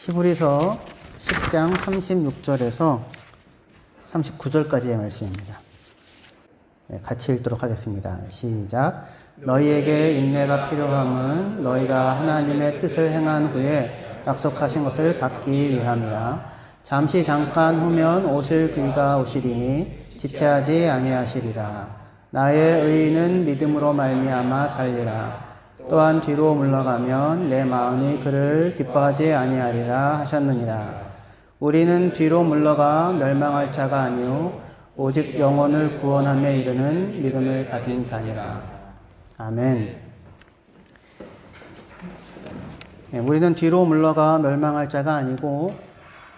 히브리서 10장 36절에서 39절까지의 말씀입니다. 같이 읽도록 하겠습니다. 시작. 너희에게 인내가 필요함은 너희가 하나님의 뜻을 행한 후에 약속하신 것을 받기 위함이라. 잠깐 후면 오실 그이가 오시리니 지체하지 아니하시리라. 나의 의인은 믿음으로 말미암아 살리라. 또한 뒤로 물러가면 내 마음이 그를 기뻐하지 아니하리라 하셨느니라. 우리는 뒤로 물러가 멸망할 자가 아니요 오직 영혼을 구원함에 이르는 믿음을 가진 자니라. 아멘. 우리는 뒤로 물러가 멸망할 자가 아니고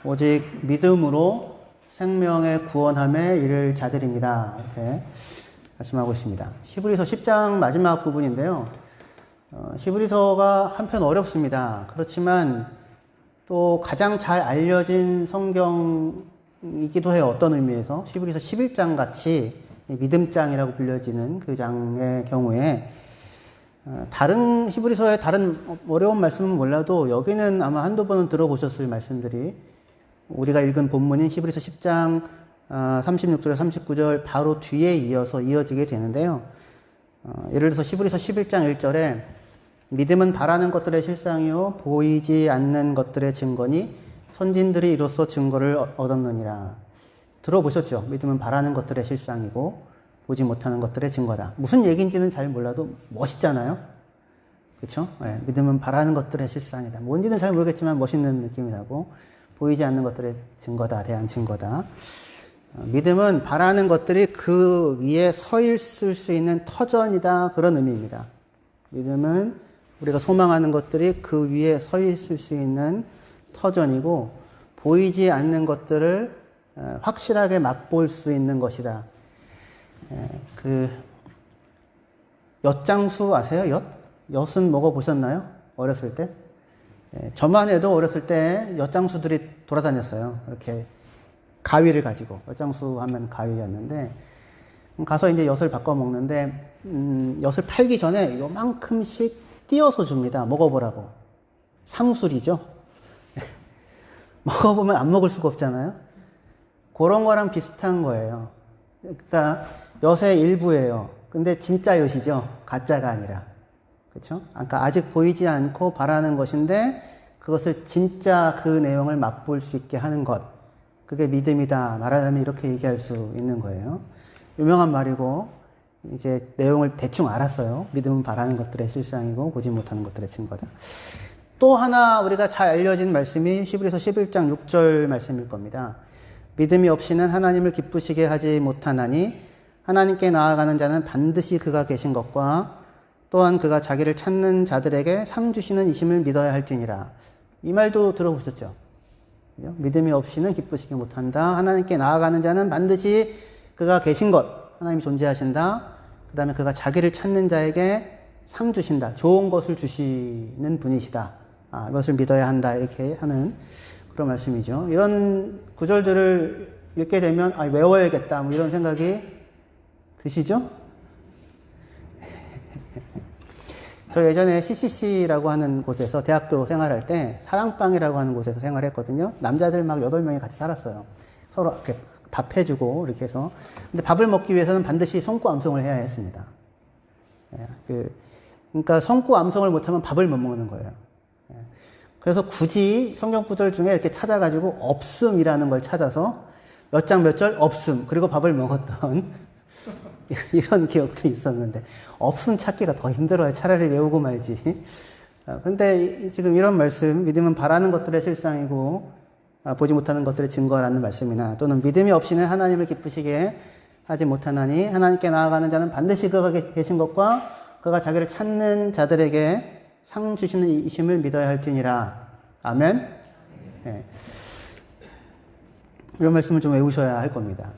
오직 믿음으로 생명의 구원함에 이를 자들입니다. 이렇게 말씀하고 있습니다. 히브리서 10장 마지막 부분인데요. 히브리서가 한편 어렵습니다. 그렇지만 또 가장 잘 알려진 성경이기도 해요. 어떤 의미에서. 히브리서 11장 같이 믿음장이라고 불려지는 그 장의 경우에 다른 히브리서의 다른 어려운 말씀은 몰라도 여기는 아마 한두 번은 들어보셨을 말씀들이 우리가 읽은 본문인 히브리서 10장 36절에 39절 바로 뒤에 이어서 이어지게 되는데요. 예를 들어서 히브리서 11장 1절에 믿음은 바라는 것들의 실상이요 보이지 않는 것들의 증거니 선진들이 이로써 증거를 얻었느니라. 들어보셨죠? 믿음은 바라는 것들의 실상이고 보지 못하는 것들의 증거다. 무슨 얘기인지는 잘 몰라도 멋있잖아요. 그렇죠? 네, 믿음은 바라는 것들의 실상이다. 뭔지는 잘 모르겠지만 멋있는 느낌이 나고 보이지 않는 것들의 증거다. 대한 증거다. 믿음은 바라는 것들이 그 위에 서 있을 수 있는 터전이다. 그런 의미입니다. 믿음은 우리가 소망하는 것들이 그 위에 서 있을 수 있는 터전이고 보이지 않는 것들을 확실하게 맛볼 수 있는 것이다. 그 엿장수 아세요? 엿? 엿은 먹어보셨나요? 어렸을 때? 저만 해도 어렸을 때 엿장수들이 돌아다녔어요. 이렇게 가위를 가지고. 엿장수 하면 가위였는데 가서 이제 엿을 바꿔 먹는데 엿을 팔기 전에 요만큼씩 띄어서 줍니다. 먹어보라고. 상술이죠. 먹어보면 안 먹을 수가 없잖아요. 그런 거랑 비슷한 거예요. 그러니까 엿의 일부예요. 근데 진짜 엿이죠. 가짜가 아니라. 그렇죠? 그러니까 아직 보이지 않고 바라는 것인데 그것을 진짜 그 내용을 맛볼 수 있게 하는 것. 그게 믿음이다. 말하자면 이렇게 얘기할 수 있는 거예요. 유명한 말이고 이제 내용을 대충 알았어요. 믿음은 바라는 것들의 실상이고 보지 못하는 것들의 증거다. 또 하나 우리가 잘 알려진 말씀이 히브리서 11장 6절 말씀일 겁니다. 믿음이 없이는 하나님을 기쁘시게 하지 못하나니 하나님께 나아가는 자는 반드시 그가 계신 것과 또한 그가 자기를 찾는 자들에게 상 주시는 이심을 믿어야 할지니라. 이 말도 들어보셨죠? 믿음이 없이는 기쁘시게 못한다. 하나님께 나아가는 자는 반드시 그가 계신 것, 하나님이 존재하신다. 그 다음에 그가 자기를 찾는 자에게 상 주신다. 좋은 것을 주시는 분이시다. 이것을 믿어야 한다. 이렇게 하는 그런 말씀이죠. 이런 구절들을 읽게 되면 외워야겠다. 뭐 이런 생각이 드시죠? 저 예전에 CCC라고 하는 곳에서 대학교 생활할 때 사랑방이라고 하는 곳에서 생활했거든요. 남자들 막 8명이 같이 살았어요. 서로 이렇게 밥 해주고 이렇게 해서. 근데 밥을 먹기 위해서는 반드시 성구 암송을 해야 했습니다. 그러니까 성구 암송을 못하면 밥을 못 먹는 거예요. 그래서 굳이 성경 구절 중에 이렇게 찾아가지고 없음이라는 걸 찾아서 몇 장 몇 절 없음 그리고 밥을 먹었던 이런 기억도 있었는데 없음 찾기가 더 힘들어요. 차라리 외우고 말지. 근데 지금 이런 말씀 믿음은 바라는 것들의 실상이고 보지 못하는 것들의 증거라는 말씀이나 또는 믿음이 없이는 하나님을 기쁘시게 하지 못하나니 하나님께 나아가는 자는 반드시 그가 계신 것과 그가 자기를 찾는 자들에게 상 주시는 이심을 믿어야 할지니라. 아멘. 네. 이런 말씀을 좀 외우셔야 할 겁니다.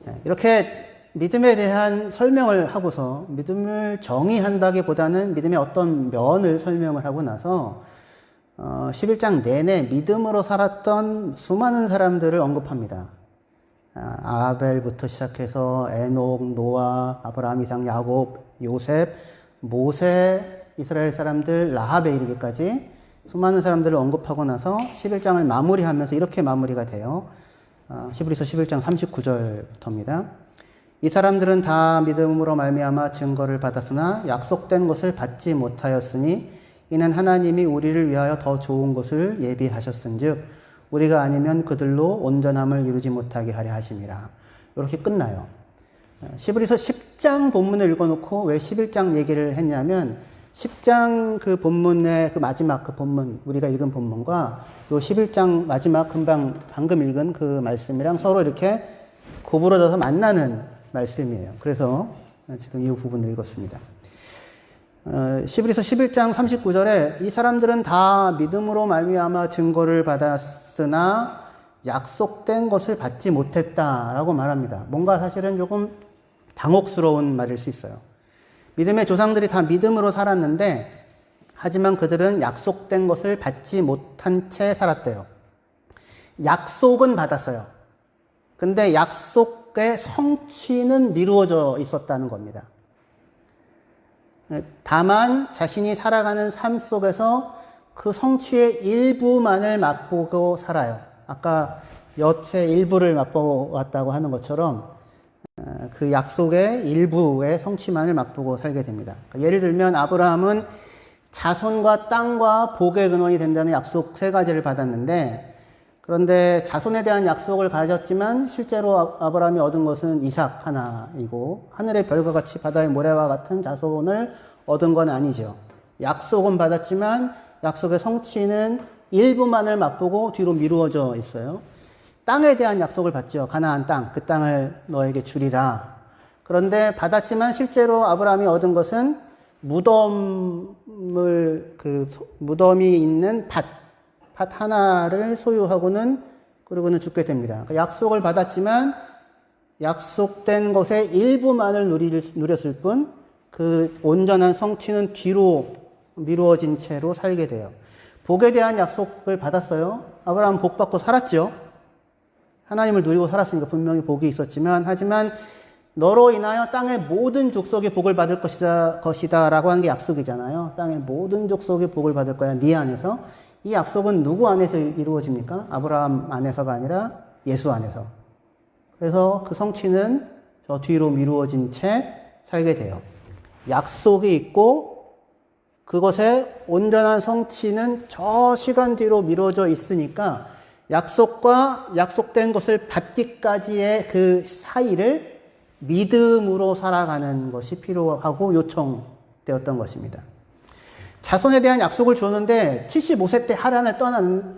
네. 이렇게 믿음에 대한 설명을 하고서 믿음을 정의한다기보다는 믿음의 어떤 면을 설명을 하고 나서 11장 내내 믿음으로 살았던 수많은 사람들을 언급합니다. 아벨부터 시작해서 에녹, 노아, 아브라함, 이삭, 야곱, 요셉, 모세, 이스라엘 사람들, 라합에 이르기까지 수많은 사람들을 언급하고 나서 11장을 마무리하면서 이렇게 마무리가 돼요. 히브리서 11장 39절부터입니다. 이 사람들은 다 믿음으로 말미암아 증거를 받았으나 약속된 것을 받지 못하였으니 이는 하나님이 우리를 위하여 더 좋은 것을 예비하셨은즉 우리가 아니면 그들로 온전함을 이루지 못하게 하려 하심이라. 이렇게 끝나요. 히브리서 10장 본문을 읽어놓고 왜 11장 얘기를 했냐면 10장 그 본문의 그 마지막 그 본문, 우리가 읽은 본문과 요 11장 마지막 방금 읽은 그 말씀이랑 서로 이렇게 구부러져서 만나는 말씀이에요. 그래서 지금 이 부분을 읽었습니다. 히브리서 11장 39절에 이 사람들은 다 믿음으로 말미암아 증거를 받았으나 약속된 것을 받지 못했다라고 말합니다. 뭔가 사실은 조금 당혹스러운 말일 수 있어요. 믿음의 조상들이 다 믿음으로 살았는데 하지만 그들은 약속된 것을 받지 못한 채 살았대요. 약속은 받았어요. 근데 약속의 성취는 미루어져 있었다는 겁니다. 다만 자신이 살아가는 삶 속에서 그 성취의 일부만을 맛보고 살아요. 아까 엿의 일부를 맛보았다고 하는 것처럼 그 약속의 일부의 성취만을 맛보고 살게 됩니다. 예를 들면 아브라함은 자손과 땅과 복의 근원이 된다는 약속 3가지를 받았는데 그런데 자손에 대한 약속을 가졌지만 실제로 아브라함이 얻은 것은 이삭 하나이고 하늘의 별과 같이 바다의 모래와 같은 자손을 얻은 건 아니죠. 약속은 받았지만 약속의 성취는 일부만을 맛보고 뒤로 미루어져 있어요. 땅에 대한 약속을 받죠. 가나안 땅, 그 땅을 너에게 주리라. 그런데 받았지만 실제로 아브라함이 얻은 것은 무덤이 있는 밭 하나를 소유하고는 그러고는 죽게 됩니다. 약속을 받았지만 약속된 것의 일부만을 누렸을 뿐 그 온전한 성취는 뒤로 미루어진 채로 살게 돼요. 복에 대한 약속을 받았어요. 아브라함은 복 받고 살았죠. 하나님을 누리고 살았으니까 분명히 복이 있었지만 하지만 너로 인하여 땅의 모든 족속이 복을 받을 것이다 라고 하는 게 약속이잖아요. 땅의 모든 족속이 복을 받을 거야. 네 안에서. 이 약속은 누구 안에서 이루어집니까? 아브라함 안에서가 아니라 예수 안에서. 그래서 그 성취는 저 뒤로 미루어진 채 살게 돼요. 약속이 있고 그것의 온전한 성취는 저 시간 뒤로 미뤄져 있으니까 약속과 약속된 것을 받기까지의 그 사이를 믿음으로 살아가는 것이 필요하고 요청되었던 것입니다. 자손에 대한 약속을 줬는데 75세 때 하란을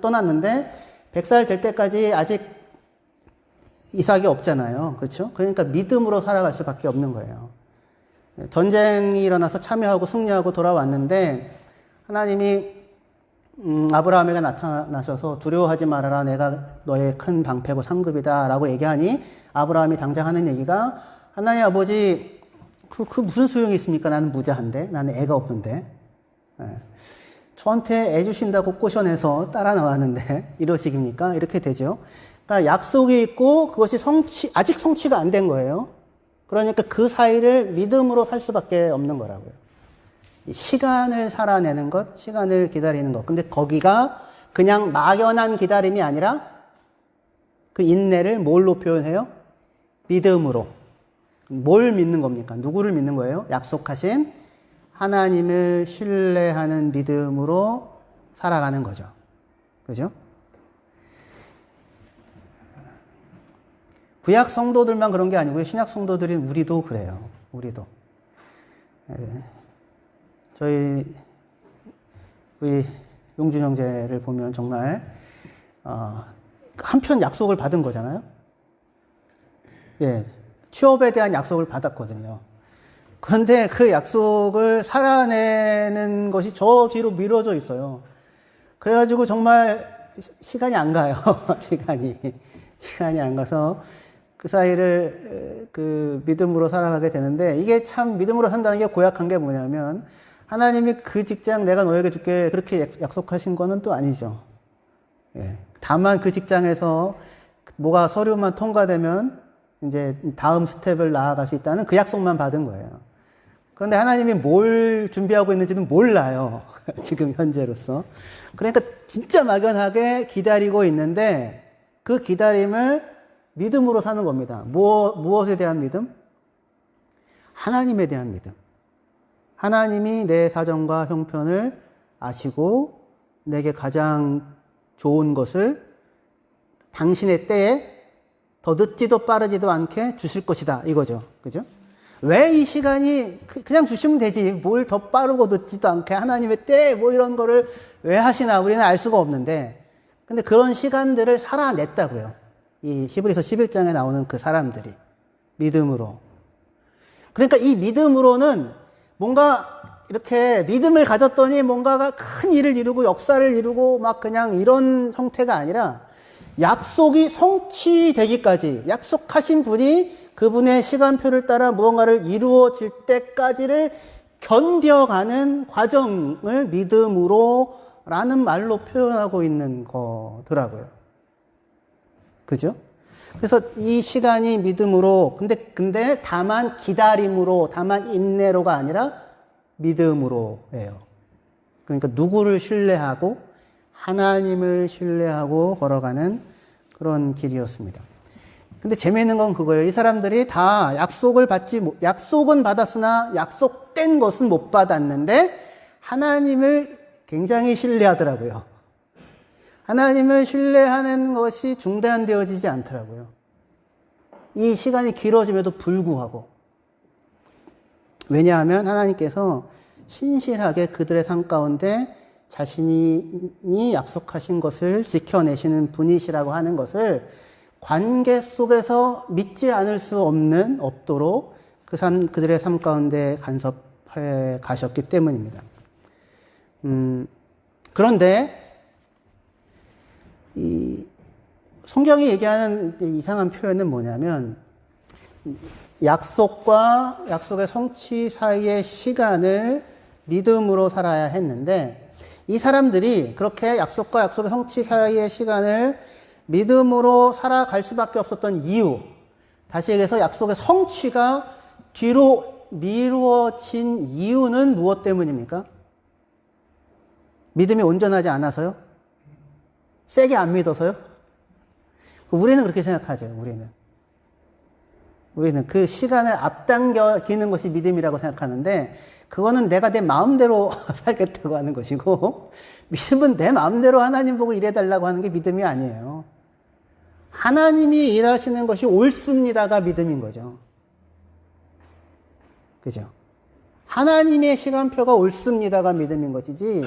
떠났는데 100살 될 때까지 아직 이삭이 없잖아요. 그렇죠? 그러니까 믿음으로 살아갈 수밖에 없는 거예요. 전쟁이 일어나서 참여하고 승리하고 돌아왔는데 하나님이 아브라함에게 나타나셔서 두려워하지 말아라. 내가 너의 큰 방패고 상급이다. 라고 얘기하니 아브라함이 당장 하는 얘기가 하나님 아버지 그 무슨 소용이 있습니까? 나는 무자한데. 나는 애가 없는데. 저한테 애 주신다고 꼬셔내서 따라 나왔는데 이러식입니까? 이렇게 되죠. 그러니까 약속이 있고 그것이 아직 성취가 안 된 거예요. 그러니까 그 사이를 믿음으로 살 수밖에 없는 거라고요. 시간을 살아내는 것, 시간을 기다리는 것. 근데 거기가 그냥 막연한 기다림이 아니라 그 인내를 뭘로 표현해요? 믿음으로. 뭘 믿는 겁니까? 누구를 믿는 거예요? 약속하신 하나님을 신뢰하는 믿음으로 살아가는 거죠. 그죠? 구약 성도들만 그런 게 아니고요. 신약 성도들인 우리도 그래요. 우리도. 우리 용준 형제를 보면 정말, 한편 약속을 받은 거잖아요. 예. 취업에 대한 약속을 받았거든요. 그런데 그 약속을 살아내는 것이 저 뒤로 미뤄져 있어요. 그래가지고 정말 시간이 안 가요. 시간이 안 가서 그 사이를 그 믿음으로 살아가게 되는데 이게 참 믿음으로 산다는 게 고약한 게 뭐냐면 하나님이 그 직장 내가 너에게 줄게 그렇게 약속하신 거는 또 아니죠. 예. 다만 그 직장에서 뭐가 서류만 통과되면 이제 다음 스텝을 나아갈 수 있다는 그 약속만 받은 거예요. 그런데 하나님이 뭘 준비하고 있는지는 몰라요. 지금 현재로서. 그러니까 진짜 막연하게 기다리고 있는데 그 기다림을 믿음으로 사는 겁니다. 무엇에 대한 믿음? 하나님에 대한 믿음. 하나님이 내 사정과 형편을 아시고 내게 가장 좋은 것을 당신의 때에 더 늦지도 빠르지도 않게 주실 것이다. 이거죠. 그죠? 왜 이 시간이 그냥 주시면 되지. 뭘 더 빠르고 늦지도 않게 하나님의 때 뭐 이런 거를 왜 하시나 우리는 알 수가 없는데 근데 그런 시간들을 살아냈다고요. 이 히브리서 11장에 나오는 그 사람들이 믿음으로. 그러니까 이 믿음으로는 뭔가 이렇게 믿음을 가졌더니 뭔가가 큰 일을 이루고 역사를 이루고 막 그냥 이런 형태가 아니라 약속이 성취되기까지 약속하신 분이 그분의 시간표를 따라 무언가를 이루어질 때까지를 견뎌가는 과정을 믿음으로 라는 말로 표현하고 있는 거더라고요. 그죠? 그래서 이 시간이 믿음으로, 근데 다만 기다림으로, 다만 인내로가 아니라 믿음으로예요. 그러니까 누구를 신뢰하고 하나님을 신뢰하고 걸어가는 그런 길이었습니다. 근데 재미있는 건 그거예요. 이 사람들이 다 약속은 받았으나 약속된 것은 못 받았는데 하나님을 굉장히 신뢰하더라고요. 하나님을 신뢰하는 것이 중단되어지지 않더라고요. 이 시간이 길어짐에도 불구하고. 왜냐하면 하나님께서 신실하게 그들의 삶 가운데 자신이 약속하신 것을 지켜내시는 분이시라고 하는 것을 관계 속에서 믿지 않을 수 없도록 그들의 삶 가운데 간섭해 가셨기 때문입니다. 그런데 이 성경이 얘기하는 이상한 표현은 뭐냐면 약속과 약속의 성취 사이의 시간을 믿음으로 살아야 했는데 이 사람들이 그렇게 약속과 약속의 성취 사이의 시간을 믿음으로 살아갈 수밖에 없었던 이유, 다시 얘기해서 약속의 성취가 뒤로 미루어진 이유는 무엇 때문입니까? 믿음이 온전하지 않아서요? 세게 안 믿어서요? 우리는 그렇게 생각하죠. 우리는 그 시간을 앞당기는 것이 믿음이라고 생각하는데 그거는 내가 내 마음대로 살겠다고 하는 것이고 믿음은 내 마음대로 하나님 보고 일해달라고 하는 게 믿음이 아니에요. 하나님이 일하시는 것이 옳습니다가 믿음인 거죠. 그죠? 하나님의 시간표가 옳습니다가 믿음인 것이지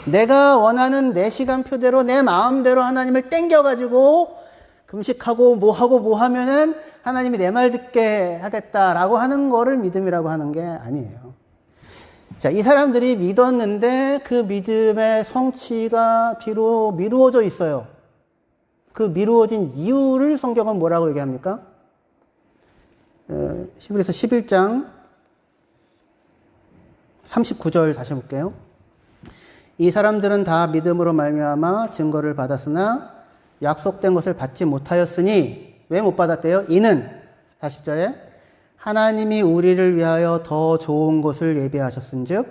내가 원하는 내 시간표대로 내 마음대로 하나님을 땡겨가지고 금식하고 뭐 하면은 하나님이 내 말 듣게 하겠다라고 하는 거를 믿음이라고 하는 게 아니에요. 자, 이 사람들이 믿었는데 그 믿음의 성취가 뒤로 미루어져 있어요. 그 미루어진 이유를 성경은 뭐라고 얘기합니까? 히브리서 11장 39절 다시 볼게요. 이 사람들은 다 믿음으로 말미암아 증거를 받았으나 약속된 것을 받지 못하였으니 왜 못 받았대요? 이는 40절에 하나님이 우리를 위하여 더 좋은 것을 예비하셨은즉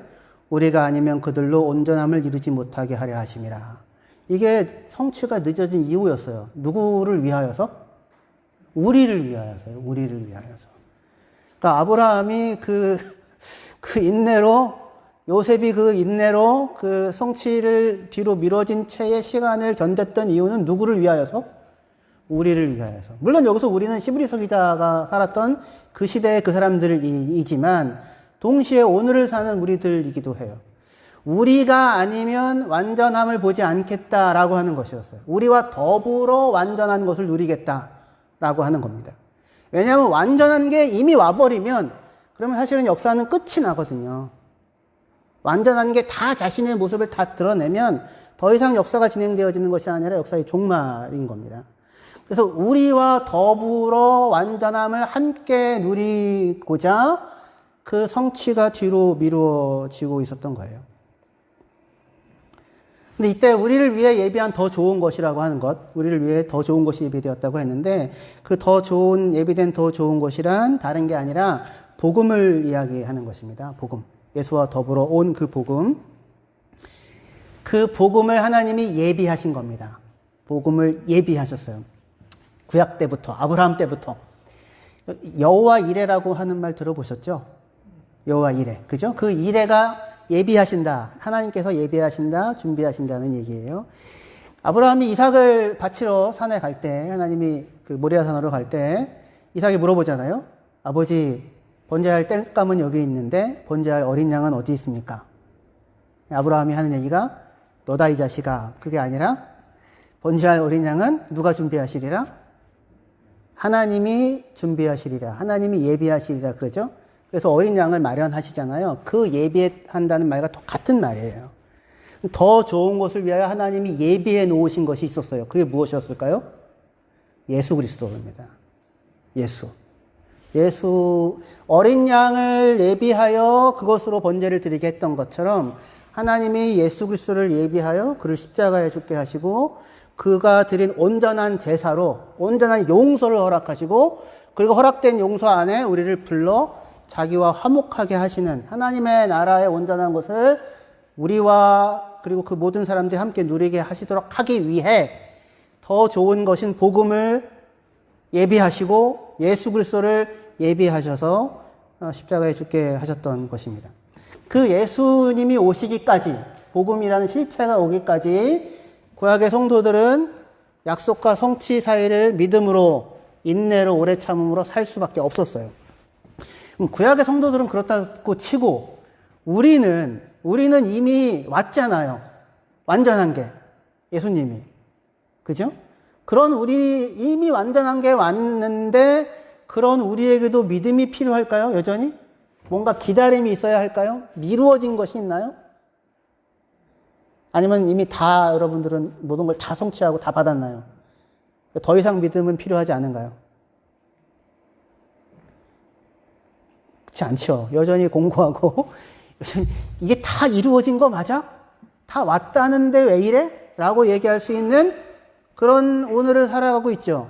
우리가 아니면 그들로 온전함을 이루지 못하게 하려 하심이라. 이게 성취가 늦어진 이유였어요. 누구를 위하여서? 우리를 위하여서요. 우리를 위하여서. 그러니까 아브라함이 그 인내로 요셉이 그 인내로 그 성취를 뒤로 미뤄진 채의 시간을 견뎠던 이유는 누구를 위하여서? 우리를 위하여서. 물론 여기서 우리는 히브리서 기자가 살았던 그 시대의 그 사람들이지만 동시에 오늘을 사는 우리들이기도 해요. 우리가 아니면 완전함을 보지 않겠다라고 하는 것이었어요. 우리와 더불어 완전한 것을 누리겠다라고 하는 겁니다. 왜냐하면 완전한 게 이미 와버리면 그러면 사실은 역사는 끝이 나거든요. 완전한 게 다 자신의 모습을 다 드러내면 더 이상 역사가 진행되어지는 것이 아니라 역사의 종말인 겁니다. 그래서 우리와 더불어 완전함을 함께 누리고자 그 성취가 뒤로 미루어지고 있었던 거예요. 근데 이때 우리를 위해 예비한 더 좋은 것이라고 하는 것, 우리를 위해 더 좋은 것이 예비되었다고 했는데 그 더 좋은, 예비된 더 좋은 것이란 다른 게 아니라 복음을 이야기하는 것입니다. 복음. 예수와 더불어 온 그 복음. 그 복음을 하나님이 예비하신 겁니다. 복음을 예비하셨어요. 구약 때부터, 아브라함 때부터. 여호와 이레라고 하는 말 들어보셨죠? 여호와 이레. 그죠? 그 이레가 예비하신다. 하나님께서 예비하신다, 준비하신다는 얘기예요. 아브라함이 이삭을 바치러 산에 갈 때, 하나님이 그 모리아 산으로 갈 때, 이삭이 물어보잖아요. 아버지, 번제할 땔감은 여기 있는데, 번제할 어린 양은 어디 있습니까? 아브라함이 하는 얘기가, 너다 이 자식아. 그게 아니라, 번제할 어린 양은 누가 준비하시리라? 하나님이 준비하시리라. 하나님이 예비하시리라. 그러죠? 그래서 어린 양을 마련하시잖아요. 그 예비한다는 말과 똑같은 말이에요. 더 좋은 것을 위하여 하나님이 예비해 놓으신 것이 있었어요. 그게 무엇이었을까요? 예수 그리스도입니다. 예수 어린 양을 예비하여 그것으로 번제를 드리게 했던 것처럼 하나님이 예수 그리스도를 예비하여 그를 십자가에 죽게 하시고 그가 드린 온전한 제사로 온전한 용서를 허락하시고 그리고 허락된 용서 안에 우리를 불러 자기와 화목하게 하시는 하나님의 나라의 온전한 것을 우리와 그리고 그 모든 사람들이 함께 누리게 하시도록 하기 위해 더 좋은 것인 복음을 예비하시고 예수 그리스도를 예비하셔서 십자가에 죽게 하셨던 것입니다. 그 예수님이 오시기까지 복음이라는 실체가 오기까지 구약의 성도들은 약속과 성취 사이를 믿음으로 인내로 오래 참음으로 살 수밖에 없었어요. 구약의 성도들은 그렇다고 치고 우리는 이미 왔잖아요. 완전한 게 예수님이. 그죠? 그런 이미 완전한 게 왔는데 그런 우리에게도 믿음이 필요할까요? 여전히? 뭔가 기다림이 있어야 할까요? 미루어진 것이 있나요? 아니면 이미 다 여러분들은 모든 걸 다 성취하고 다 받았나요? 더 이상 믿음은 필요하지 않은가요? 그렇지 않죠. 여전히 공고하고 여전히 이게 다 이루어진 거 맞아? 다 왔다는데 왜 이래? 라고 얘기할 수 있는 그런 오늘을 살아가고 있죠.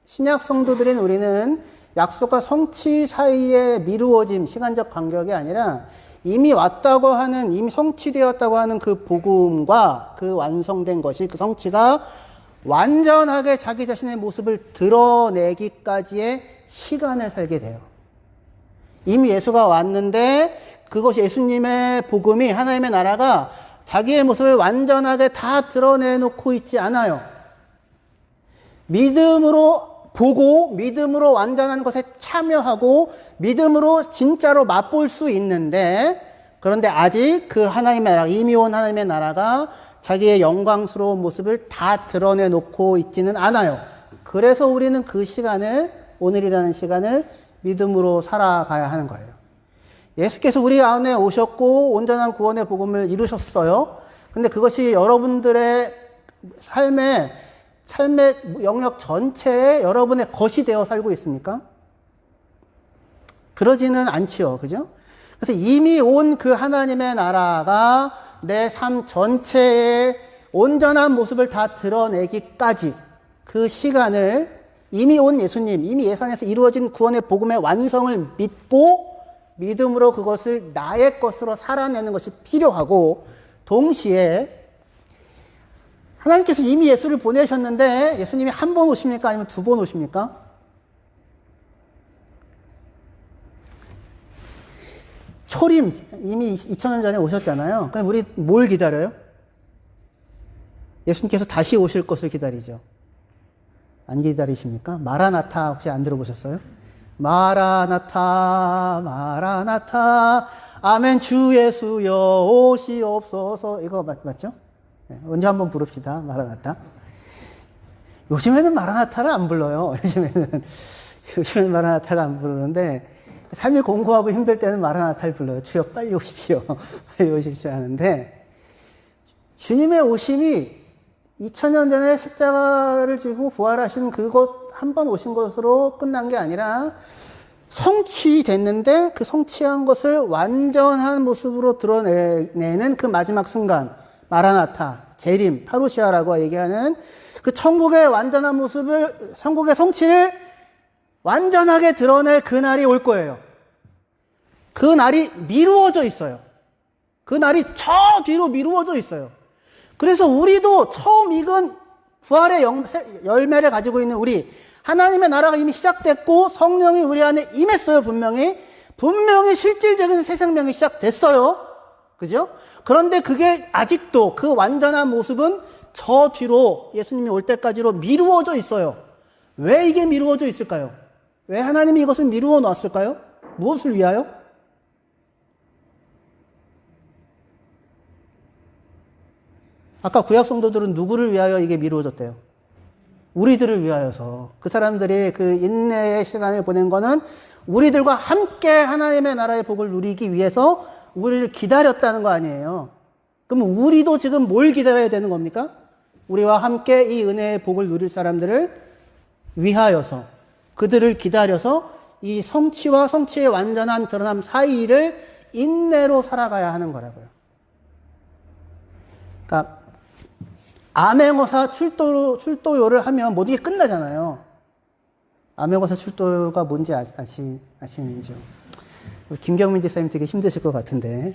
신약 성도들인 우리는 약속과 성취 사이에 미루어짐, 시간적 간격이 아니라 이미 왔다고 하는, 이미 성취되었다고 하는 그 복음과 그 완성된 것이, 그 성취가 완전하게 자기 자신의 모습을 드러내기까지의 시간을 살게 돼요. 이미 예수가 왔는데 그것이 예수님의 복음이, 하나님의 나라가 자기의 모습을 완전하게 다 드러내놓고 있지 않아요. 믿음으로 보고 믿음으로 완전한 것에 참여하고 믿음으로 진짜로 맛볼 수 있는데, 그런데 아직 그 하나님의 나라, 이미 온 하나님의 나라가 자기의 영광스러운 모습을 다 드러내놓고 있지는 않아요. 그래서 우리는 그 시간을, 오늘이라는 시간을 믿음으로 살아가야 하는 거예요. 예수께서 우리 안에 오셨고 온전한 구원의 복음을 이루셨어요. 근데 그것이 여러분들의 삶의 영역 전체에 여러분의 것이 되어 살고 있습니까? 그러지는 않지요. 그죠? 그래서 이미 온 그 하나님의 나라가 내 삶 전체의 온전한 모습을 다 드러내기까지 그 시간을 이미 온 예수님, 이미 예산에서 이루어진 구원의 복음의 완성을 믿고 믿음으로 그것을 나의 것으로 살아내는 것이 필요하고, 동시에 하나님께서 이미 예수를 보내셨는데 예수님이 한 번 오십니까? 아니면 두 번 오십니까? 초림, 이미 2000년 전에 오셨잖아요. 그럼 우리 뭘 기다려요? 예수님께서 다시 오실 것을 기다리죠. 안 기다리십니까? 마라나타 혹시 안 들어보셨어요? 마라나타 마라나타 아멘 주 예수여 오시옵소서. 이거 맞죠? 네, 언제 한번 부릅시다. 마라나타. 요즘에는 마라나타를 안 불러요. 요즘에는 마라나타를 안 부르는데 삶이 공고하고 힘들 때는 마라나타를 불러요. 주여 빨리 오십시오. 빨리 오십시오 하는데, 주님의 오심이 2000년 전에 십자가를 지고 부활하신 그곳 한 번 오신 것으로 끝난 게 아니라 성취됐는데 그 성취한 것을 완전한 모습으로 드러내는 그 마지막 순간, 마라나타, 재림, 파루시아라고 얘기하는 그 천국의 완전한 모습을, 천국의 성취를 완전하게 드러낼 그날이 올 거예요. 그 날이 미루어져 있어요. 그 날이 저 뒤로 미루어져 있어요. 그래서 우리도 처음 익은 부활의 열매를 가지고 있는 우리, 하나님의 나라가 이미 시작됐고 성령이 우리 안에 임했어요. 분명히 실질적인 새 생명이 시작됐어요. 그죠? 그런데 그게 아직도 그 완전한 모습은 저 뒤로 예수님이 올 때까지로 미루어져 있어요. 왜 이게 미루어져 있을까요? 왜 하나님이 이것을 미루어 놨을까요? 무엇을 위하여? 아까 구약 성도들은 누구를 위하여 이게 미루어졌대요? 우리들을 위하여서. 그 사람들이 그 인내의 시간을 보낸 거는 우리들과 함께 하나님의 나라의 복을 누리기 위해서 우리를 기다렸다는 거 아니에요. 그럼 우리도 지금 뭘 기다려야 되는 겁니까? 우리와 함께 이 은혜의 복을 누릴 사람들을 위하여서, 그들을 기다려서 이 성취와 성취의 완전한 드러남 사이를 인내로 살아가야 하는 거라고요. 그러니까 암행어사 출도요를 하면 모든 게 끝나잖아요. 암행어사 출도요가 뭔지 아시는지요? 김경민 집사님 되게 힘드실 것 같은데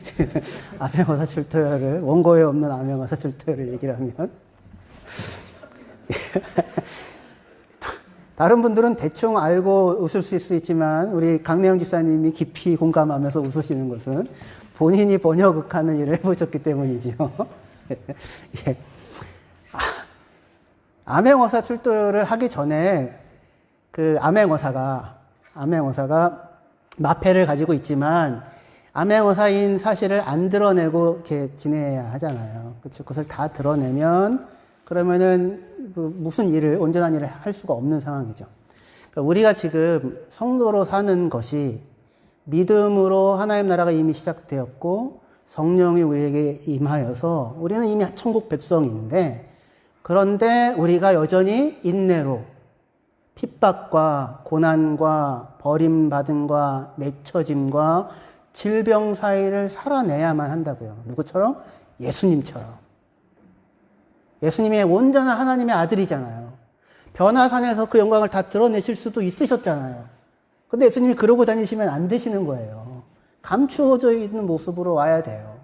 암행어사 출도요를, 원고에 없는 암행어사 출도요를 얘기를 하면 다른 분들은 대충 알고 웃을 수 있지만 우리 강래영 집사님이 깊이 공감하면서 웃으시는 것은 본인이 번역하는 일을 해보셨기 때문이지요. 예. 암행어사 출도를 하기 전에 그 암행어사가 마패를 가지고 있지만 암행어사인 사실을 안 드러내고 이렇게 지내야 하잖아요. 그렇죠? 그것을 다 드러내면 그러면은 무슨 일을, 온전한 일을 할 수가 없는 상황이죠. 그러니까 우리가 지금 성도로 사는 것이 믿음으로 하나님 나라가 이미 시작되었고 성령이 우리에게 임하여서 우리는 이미 천국 백성인데, 그런데 우리가 여전히 인내로 핍박과 고난과 버림받음과 맺혀짐과 질병 사이를 살아내야만 한다고요. 누구처럼? 예수님처럼. 예수님이 온전한 하나님의 아들이잖아요. 변화산에서 그 영광을 다 드러내실 수도 있으셨잖아요. 근데 예수님이 그러고 다니시면 안 되시는 거예요. 감추어져 있는 모습으로 와야 돼요.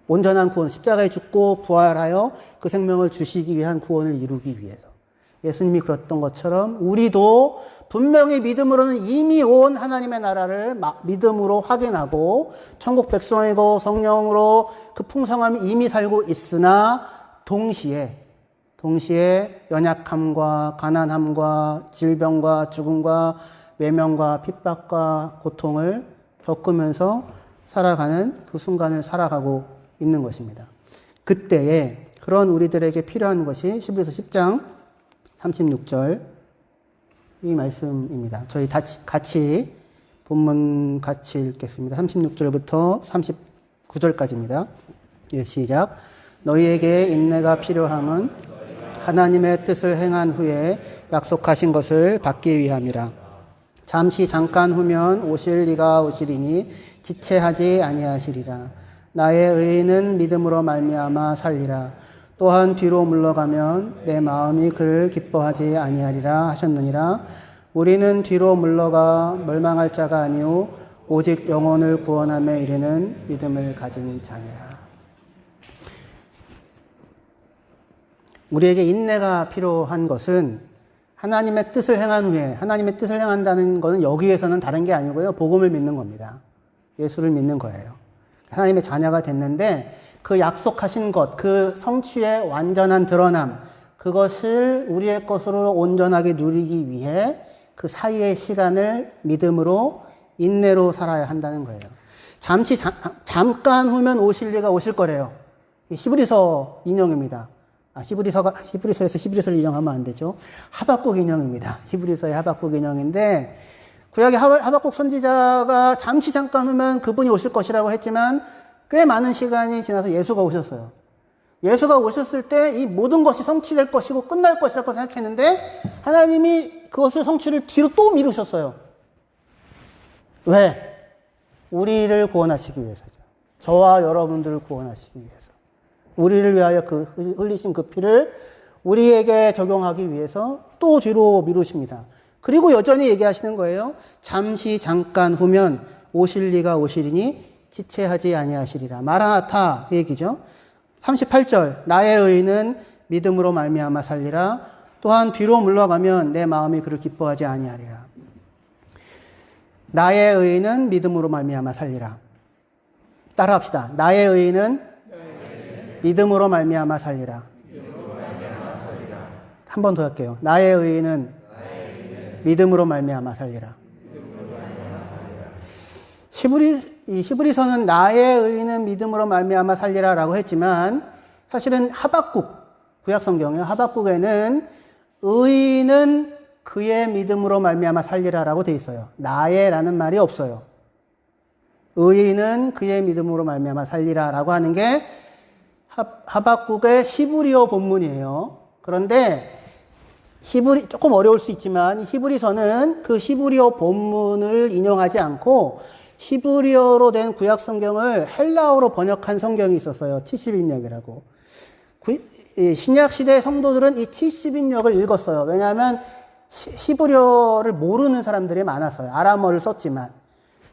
온전한 구원, 십자가에 죽고 부활하여 그 생명을 주시기 위한 구원을 이루기 위해서. 예수님이 그랬던 것처럼 우리도 분명히 믿음으로는 이미 온 하나님의 나라를 믿음으로 확인하고 천국 백성이고 성령으로 그 풍성함이 이미 살고 있으나 동시에 연약함과 가난함과 질병과 죽음과 외면과 핍박과 고통을 겪으면서 살아가는 그 순간을 살아가고 있는 것입니다. 그때에 그런 우리들에게 필요한 것이 히브리서 10장 36절 이 말씀입니다. 저희 같이 본문 같이 읽겠습니다. 36절부터 39절까지입니다. 예, 시작. 너희에게 인내가 필요함은 하나님의 뜻을 행한 후에 약속하신 것을 받기 위함이라. 잠깐 후면 오실 이가 오시리니 지체하지 아니하시리라. 나의 의인은 믿음으로 말미암아 살리라. 또한 뒤로 물러가면 내 마음이 그를 기뻐하지 아니하리라 하셨느니라. 우리는 뒤로 물러가 멸망할 자가 아니오 오직 영혼을 구원함에 이르는 믿음을 가진 자니라. 우리에게 인내가 필요한 것은 하나님의 뜻을 행한 후에, 하나님의 뜻을 행한다는 것은 여기에서는 다른 게 아니고요. 복음을 믿는 겁니다. 예수를 믿는 거예요. 하나님의 자녀가 됐는데 그 약속하신 것, 그 성취의 완전한 드러남, 그것을 우리의 것으로 온전하게 누리기 위해 그 사이의 시간을 믿음으로 인내로 살아야 한다는 거예요. 잠깐 후면 오실 이가 오실 거래요. 히브리서 인용입니다. 히브리서에서 히브리서를 인용하면 안 되죠. 하박국 인용입니다. 히브리서의 하박국 인용인데, 구약의 하박국 선지자가 잠깐 후면 그분이 오실 것이라고 했지만 꽤 많은 시간이 지나서 예수가 오셨어요. 예수가 오셨을 때 이 모든 것이 성취될 것이고 끝날 것이라고 생각했는데 하나님이 그것을 성취를 뒤로 또 미루셨어요. 왜? 우리를 구원하시기 위해서죠. 저와 여러분들을 구원하시기 위해서. 우리를 위하여 그 흘리신 그 피를 우리에게 적용하기 위해서 또 뒤로 미루십니다. 그리고 여전히 얘기하시는 거예요. 잠깐 후면 오실 리가 오시리니 지체하지 아니하시리라. 마라나타 그 얘기죠. 38절 나의 의인은 믿음으로 말미암아 살리라. 또한 뒤로 물러가면 내 마음이 그를 기뻐하지 아니하리라. 나의 의인은 믿음으로 말미암아 살리라. 따라합시다. 나의 의인은 믿음으로 말미암아 살리라. 한 번 더 할게요. 나의 의인은 믿음으로 말미암아 살리라. 히브리서는 나의 의인은 믿음으로 말미암아 살리라라고 했지만 사실은 하박국 구약 성경이요. 하박국에는 의인은 그의 믿음으로 말미암아 살리라라고 돼 있어요. 나의라는 말이 없어요. 의인은 그의 믿음으로 말미암아 살리라라고 하는 게 하박국의 히브리어 본문이에요. 그런데 조금 어려울 수 있지만 히브리서는 그 히브리어 본문을 인용하지 않고 히브리어로 된 구약 성경을 헬라어로 번역한 성경이 있었어요. 70인역이라고. 신약 시대 성도들은 이 70인역을 읽었어요. 왜냐하면 히브리어를 모르는 사람들이 많았어요. 아람어를 썼지만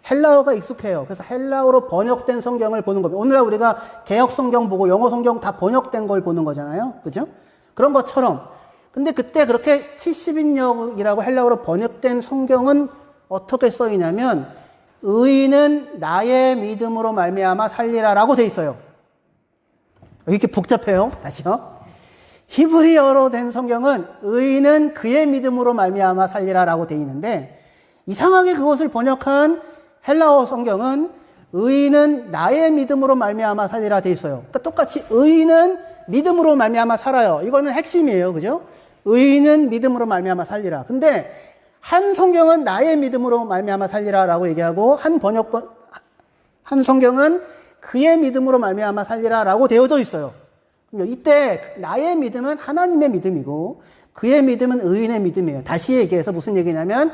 헬라어가 익숙해요. 그래서 헬라어로 번역된 성경을 보는 겁니다. 오늘날 우리가 개역 성경 보고 영어 성경 다 번역된 걸 보는 거잖아요. 그죠? 그런 것처럼. 근데 그때 그렇게 70인역이라고 헬라어로 번역된 성경은 어떻게 써있냐면 의인은 나의 믿음으로 말미암아 살리라라고 돼 있어요. 이렇게 복잡해요. 다시요. 히브리어로 된 성경은 의인은 그의 믿음으로 말미암아 살리라라고 돼 있는데 이상하게 그것을 번역한 헬라어 성경은 의인은 나의 믿음으로 말미암아 살리라 돼 있어요. 그러니까 똑같이 의인은 믿음으로 말미암아 살아요. 이거는 핵심이에요. 그죠? 의인은 믿음으로 말미암아 살리라. 근데 한 성경은 나의 믿음으로 말미암아 살리라라고 얘기하고 한 성경은 그의 믿음으로 말미암아 살리라라고 되어져 있어요. 이때 나의 믿음은 하나님의 믿음이고 그의 믿음은 의인의 믿음이에요. 다시 얘기해서 무슨 얘기냐면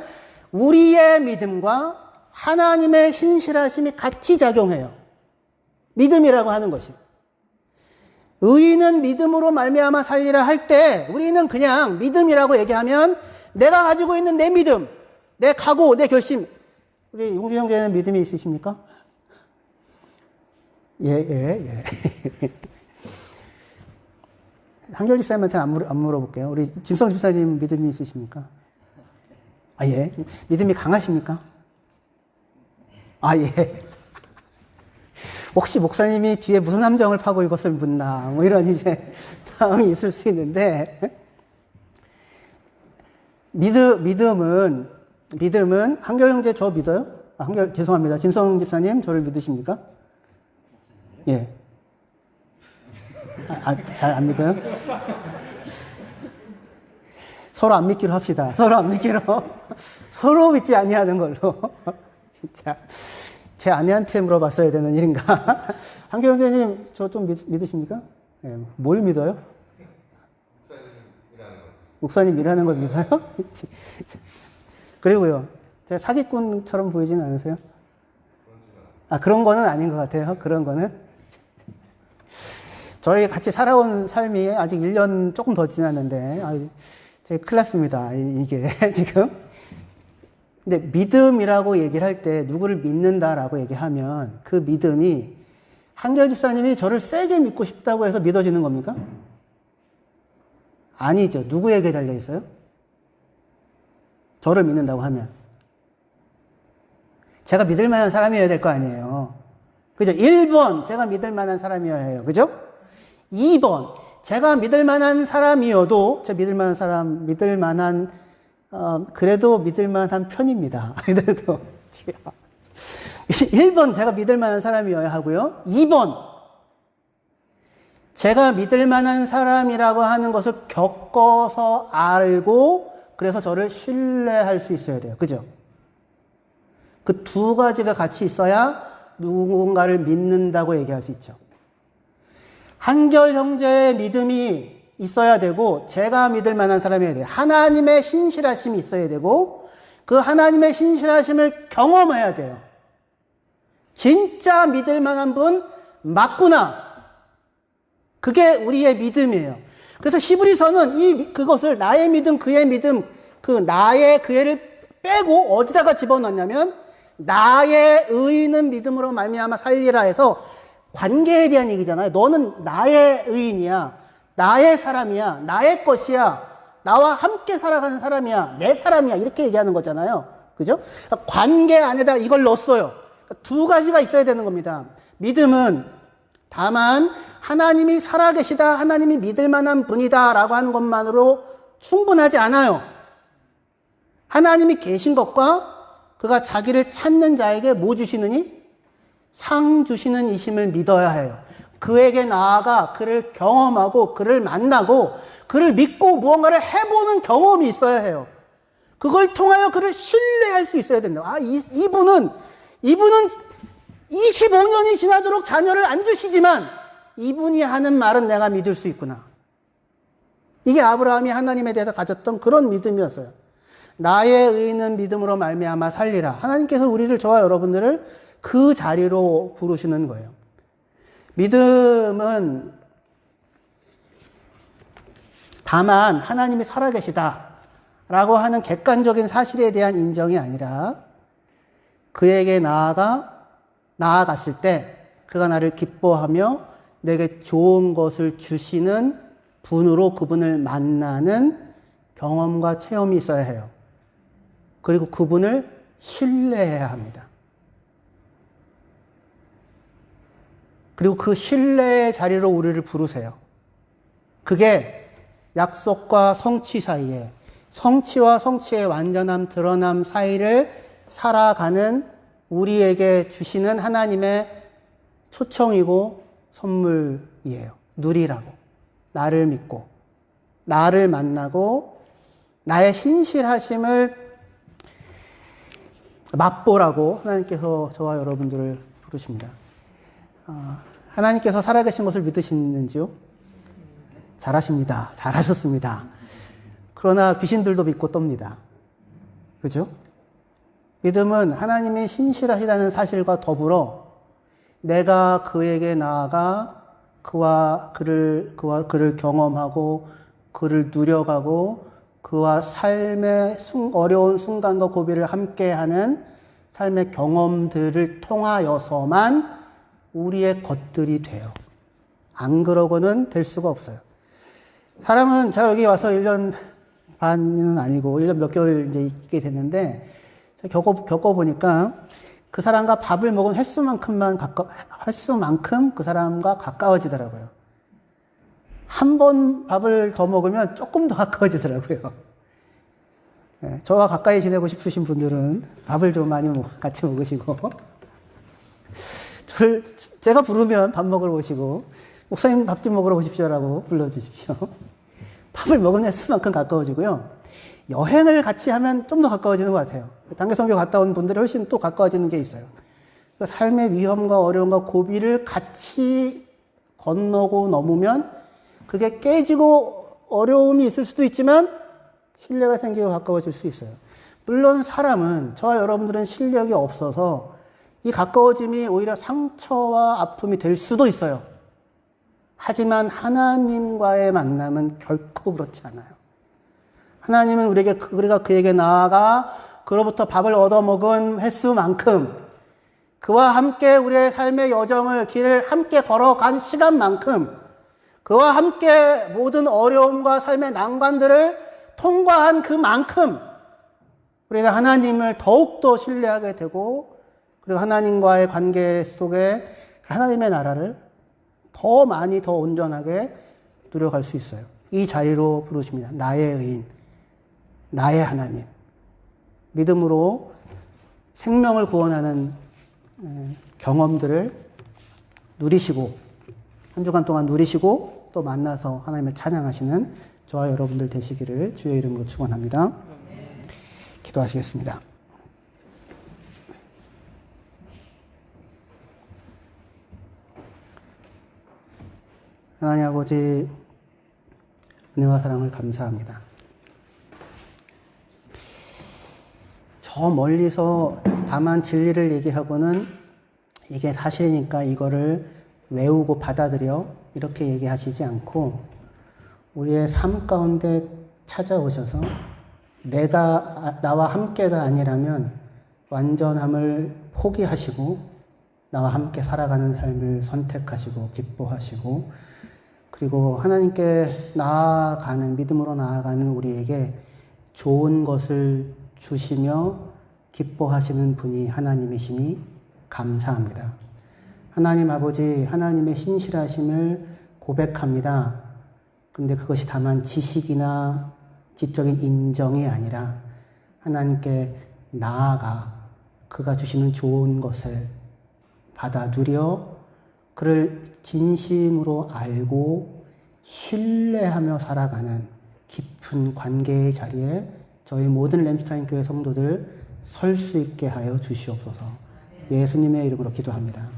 우리의 믿음과 하나님의 신실하심이 같이 작용해요. 믿음이라고 하는 것이. 의인은 믿음으로 말미암아 살리라 할 때 우리는 그냥 믿음이라고 얘기하면 내가 가지고 있는 내 믿음, 내 각오, 내 결심. 우리 용준 형제는 믿음이 있으십니까? 예. 한결 집사님한테 안 물어볼게요. 우리 진성 집사님 믿음이 있으십니까? 아, 예. 믿음이 강하십니까? 아, 예. 혹시 목사님이 뒤에 무슨 함정을 파고 이것을 묻나, 뭐 이런 이제 상황이 있을 수 있는데, 믿음은, 한결 형제 저 믿어요? 죄송합니다. 진성 집사님, 저를 믿으십니까? 예. 잘 안 믿어요? 서로 안 믿기로 합시다. 서로 믿지 아니하는 걸로. 진짜. 제 아내한테 물어봤어야 되는 일인가? 한결 형제님, 저 좀 믿으십니까? 예. 뭘 믿어요? 목사님이라는 걸 믿어요? 그리고요, 제가 사기꾼처럼 보이진 않으세요? 그런 거는 아닌 것 같아요. 그런 거는. 저희 같이 살아온 삶이 아직 1년 조금 더 지났는데, 되게 큰일 났습니다. 이게 지금. 근데 믿음이라고 얘기를 할 때 누구를 믿는다라고 얘기하면 그 믿음이 한결 집사님이 저를 세게 믿고 싶다고 해서 믿어지는 겁니까? 아니죠. 누구에게 달려 있어요? 저를 믿는다고 하면. 제가 믿을 만한 사람이어야 될 거 아니에요. 그죠? 1번, 제가 믿을 만한 사람이어야 해요. 그죠? 2번, 제가 믿을 만한 사람이어도, 그래도 믿을 만한 편입니다. 그래도. 1번, 제가 믿을 만한 사람이어야 하고요. 2번, 제가 믿을 만한 사람이라고 하는 것을 겪어서 알고, 그래서 저를 신뢰할 수 있어야 돼요. 그죠? 그 두 가지가 같이 있어야 누군가를 믿는다고 얘기할 수 있죠. 한결 형제의 믿음이 있어야 되고, 제가 믿을 만한 사람이어야 돼요. 하나님의 신실하심이 있어야 되고, 그 하나님의 신실하심을 경험해야 돼요. 진짜 믿을 만한 분 맞구나. 그게 우리의 믿음이에요. 그래서 히브리서는 그것을 나의 믿음, 그의 믿음, 그 나의 그애를 빼고 어디다가 집어넣냐면 나의 의인은 믿음으로 말미암아 살리라 해서 관계에 대한 얘기잖아요. 너는 나의 의인이야. 나의 사람이야. 나의 것이야. 나와 함께 살아가는 사람이야. 내 사람이야. 이렇게 얘기하는 거잖아요. 그죠? 관계 안에다 이걸 넣었어요. 두 가지가 있어야 되는 겁니다. 믿음은 다만 하나님이 살아계시다, 하나님이 믿을 만한 분이다 라고 하는 것만으로 충분하지 않아요. 하나님이 계신 것과 그가 자기를 찾는 자에게 뭐 주시느니? 상 주시는 이심을 믿어야 해요. 그에게 나아가 그를 경험하고 그를 만나고 그를 믿고 무언가를 해보는 경험이 있어야 해요. 그걸 통하여 그를 신뢰할 수 있어야 된다. 이분은 25년이 지나도록 자녀를 안 주시지만 이분이 하는 말은 내가 믿을 수 있구나. 이게 아브라함이 하나님에 대해서 가졌던 그런 믿음이었어요. 나의 의인은 믿음으로 말미암아 살리라. 하나님께서 우리를, 저와 여러분들을 그 자리로 부르시는 거예요. 믿음은 다만 하나님이 살아계시다라고 하는 객관적인 사실에 대한 인정이 아니라 그에게 나아갔을 때 그가 나를 기뻐하며 내게 좋은 것을 주시는 분으로 그분을 만나는 경험과 체험이 있어야 해요. 그리고 그분을 신뢰해야 합니다. 그리고 그 신뢰의 자리로 우리를 부르세요. 그게 약속과 성취 사이에, 성취와 성취의 완전함, 드러남 사이를 살아가는 우리에게 주시는 하나님의 초청이고 선물이에요. 누리라고. 나를 믿고, 나를 만나고, 나의 신실하심을 맛보라고 하나님께서 저와 여러분들을 부르십니다. 하나님께서 살아계신 것을 믿으시는지요? 잘하십니다. 잘하셨습니다. 그러나 귀신들도 믿고 떱니다. 그죠? 믿음은 하나님이 신실하시다는 사실과 더불어 내가 그에게 나아가 그와 그를 경험하고 그를 누려가고 그와 삶의 어려운 순간과 고비를 함께하는 삶의 경험들을 통하여서만 우리의 것들이 돼요. 안 그러고는 될 수가 없어요. 사람은, 제가 여기 와서 1년 반은 아니고 1년 몇 개월 이제 있게 됐는데, 겪어보니까 그 사람과 밥을 먹은 횟수만큼 그 사람과 가까워지더라고요. 한 번 밥을 더 먹으면 조금 더 가까워지더라고요. 네, 저와 가까이 지내고 싶으신 분들은 밥을 좀 많이 같이 먹으시고, 제가 부르면 밥 먹으러 오시고, 목사님 밥 좀 먹으러 오십시오라고 불러주십시오. 밥을 먹은 횟수만큼 가까워지고요. 여행을 같이 하면 좀 더 가까워지는 것 같아요. 단기 선교 갔다 온 분들이 훨씬 또 가까워지는 게 있어요. 삶의 위험과 어려움과 고비를 같이 건너고 넘으면 그게 깨지고 어려움이 있을 수도 있지만 신뢰가 생기고 가까워질 수 있어요. 물론 사람은, 저와 여러분들은 실력이 없어서 이 가까워짐이 오히려 상처와 아픔이 될 수도 있어요. 하지만 하나님과의 만남은 결코 그렇지 않아요. 하나님은 우리가 그에게 나아가 그로부터 밥을 얻어먹은 횟수만큼, 그와 함께 우리의 삶의 길을 함께 걸어간 시간만큼, 그와 함께 모든 어려움과 삶의 난관들을 통과한 그만큼 우리가 하나님을 더욱더 신뢰하게 되고, 그리고 하나님과의 관계 속에 하나님의 나라를 더 많이 더 온전하게 누려갈 수 있어요. 이 자리로 부르십니다. 나의 의인, 나의 하나님. 믿음으로 생명을 구원하는 경험들을 누리시고, 한 주간 동안 누리시고 또 만나서 하나님을 찬양하시는 저와 여러분들 되시기를 주의 이름으로 축원합니다. 기도하시겠습니다. 하나님 아버지, 은혜와 사랑을 감사합니다. 저 멀리서 다만 진리를 얘기하고는 이게 사실이니까 이거를 외우고 받아들여 이렇게 얘기하시지 않고 우리의 삶 가운데 찾아오셔서 나와 함께가 아니라면 완전함을 포기하시고 나와 함께 살아가는 삶을 선택하시고 기뻐하시고 그리고 하나님께 나아가는 믿음으로 나아가는 우리에게 좋은 것을 주시며 기뻐하시는 분이 하나님이시니 감사합니다. 하나님 아버지, 하나님의 신실하심을 고백합니다. 근데 그것이 다만 지식이나 지적인 인정이 아니라 하나님께 나아가 그가 주시는 좋은 것을 받아 누려 그를 진심으로 알고 신뢰하며 살아가는 깊은 관계의 자리에 저희 모든 램스타인 교회 성도들 설 수 있게 하여 주시옵소서. 예수님의 이름으로 기도합니다.